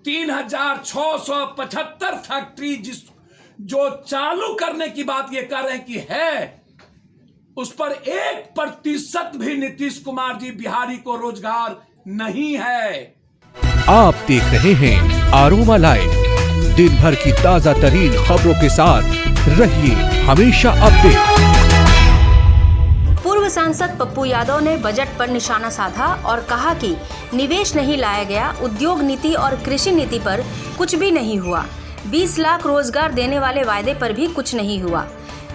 3675 factory जो चालू करने की बात ये कर रहे हैं कि है, उस पर 1% भी नीतीश कुमार जी बिहारी को रोजगार नहीं है। आप देख रहे हैं आरोमा लाइव, दिन भर की ताजा तरीन खबरों के साथ रहिए हमेशा अपडेट। पूर्व सांसद पप्पू यादव ने बजट पर निशाना साधा और कहा कि निवेश नहीं लाया गया, उद्योग नीति और कृषि नीति पर कुछ भी नहीं हुआ, 20 लाख रोजगार देने वाले वायदे पर भी कुछ नहीं हुआ,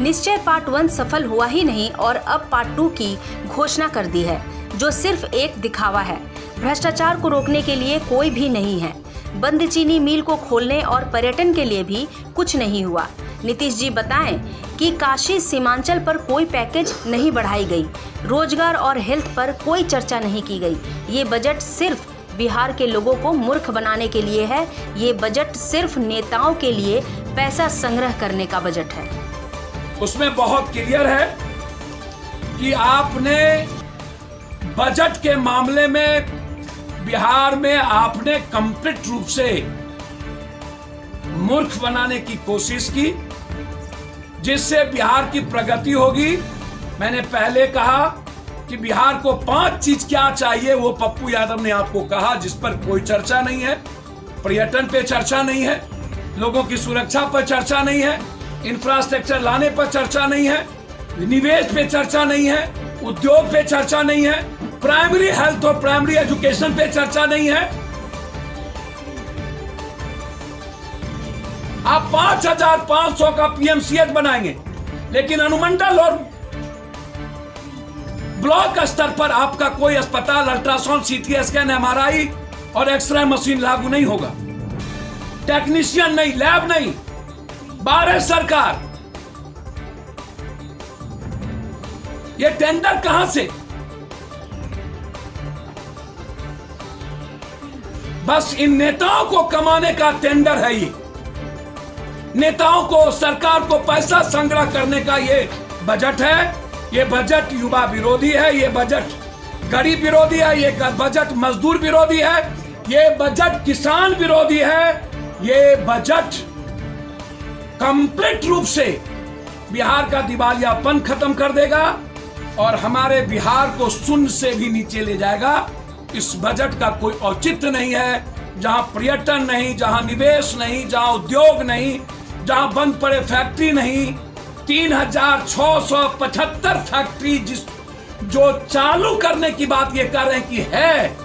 निश्चय पार्ट 1 सफल हुआ ही नहीं और अब पार्ट 2 की घोषणा कर दी है, जो सिर्फ एक दिखावा है। भ्रष्टाचार को रोकने के लिए कोई भी नहीं है, बंद चीनी मिल को खोलने और पर्यटन के लिए भी कुछ नहीं हुआ। नीतीश जी बताएं कि काशी सीमांचल पर कोई पैकेज नहीं बढ़ाई गई, रोजगार और हेल्थ पर कोई चर्चा नहीं की गई। ये बजट सिर्फ बिहार के लोगों को मूर्ख बनाने के लिए है। ये बजट सिर्फ नेताओं के लिए पैसा संग्रह करने का बजट है। उसमें बहुत क्लियर है कि आपने बजट के मामले में बिहार में आपने कंप्लीट रूप से मूर्ख बनाने की कोशिश की, जिससे बिहार की प्रगति होगी। मैंने पहले कहा कि बिहार को 5 चीज क्या चाहिए, वो पप्पू यादव ने आपको कहा, जिस पर कोई चर्चा नहीं है। पर्यटन पे चर्चा नहीं है, लोगों की सुरक्षा पर चर्चा नहीं है, इंफ्रास्ट्रक्चर लाने पर चर्चा नहीं है, निवेश पे चर्चा नहीं है, उद्योग पे चर्चा नहीं है, प्राइमरी हेल्थ और प्राइमरी एजुकेशन पे चर्चा नहीं है। आप 5500 का पीएमसीएच बनाएंगे, लेकिन अनुमंडल और ब्लॉक स्तर पर आपका कोई अस्पताल, अल्ट्रासाउंड, सीटी स्कैन, एमआरआई और एक्सरे मशीन लागू नहीं होगा। टेक्नीशियन नहीं, लैब नहीं, 12 सरकार। ये टेंडर कहां से? बस इन नेताओं को कमाने का टेंडर है। ये नेताओं को, सरकार को पैसा संग्रह करने का ये बजट है। ये बजट युवा विरोधी है, ये बजट गरीब विरोधी है, ये बजट मजदूर विरोधी है, ये बजट किसान विरोधी है, ये बजट कंप्लीट रूप से बिहार का दिवालियापन खत्म कर देगा और हमारे बिहार को शून्य से भी नीचे ले जाएगा। इस बजट का कोई औचित्य नहीं है, जहां पर्यटन नहीं, जहां निवेश नहीं, जहां उद्योग नहीं, जहां बंद पड़े फैक्ट्री नहीं। 3675 फैक्ट्री जो चालू करने की बात ये कर रहे हैं कि है,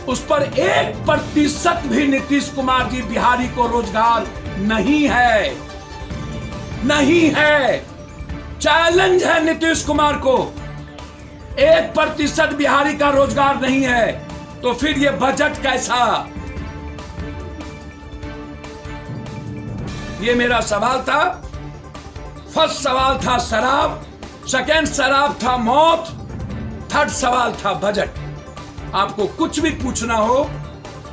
उस पर 1% भी नीतीश कुमार जी बिहारी को रोजगार नहीं है। नहीं है, चैलेंज है नीतीश कुमार को। 1% बिहारी का रोजगार नहीं है, तो फिर ये बजट कैसा? ये मेरा सवाल था। फर्स्ट सवाल था शराब, सेकेंड सवाल था मौत, थर्ड सवाल था बजट। आपको कुछ भी पूछना हो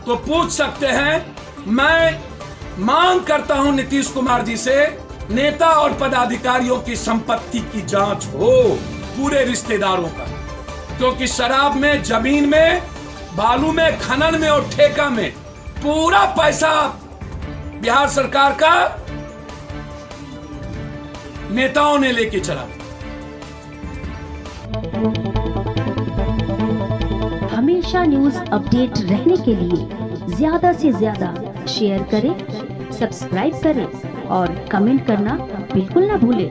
तो पूछ सकते हैं। मैं मांग करता हूं नीतीश कुमार जी से, नेता और पदाधिकारियों की संपत्ति की जांच हो, पूरे रिश्तेदारों का, क्योंकि शराब में, जमीन में, बालू में, खनन में और ठेका में पूरा पैसा बिहार सरकार का नेताओं ने लेके चला। हमेशा न्यूज अपडेट रहने के लिए ज्यादा से ज्यादा शेयर करें, सब्सक्राइब करें और कमेंट करना बिल्कुल ना भूलें।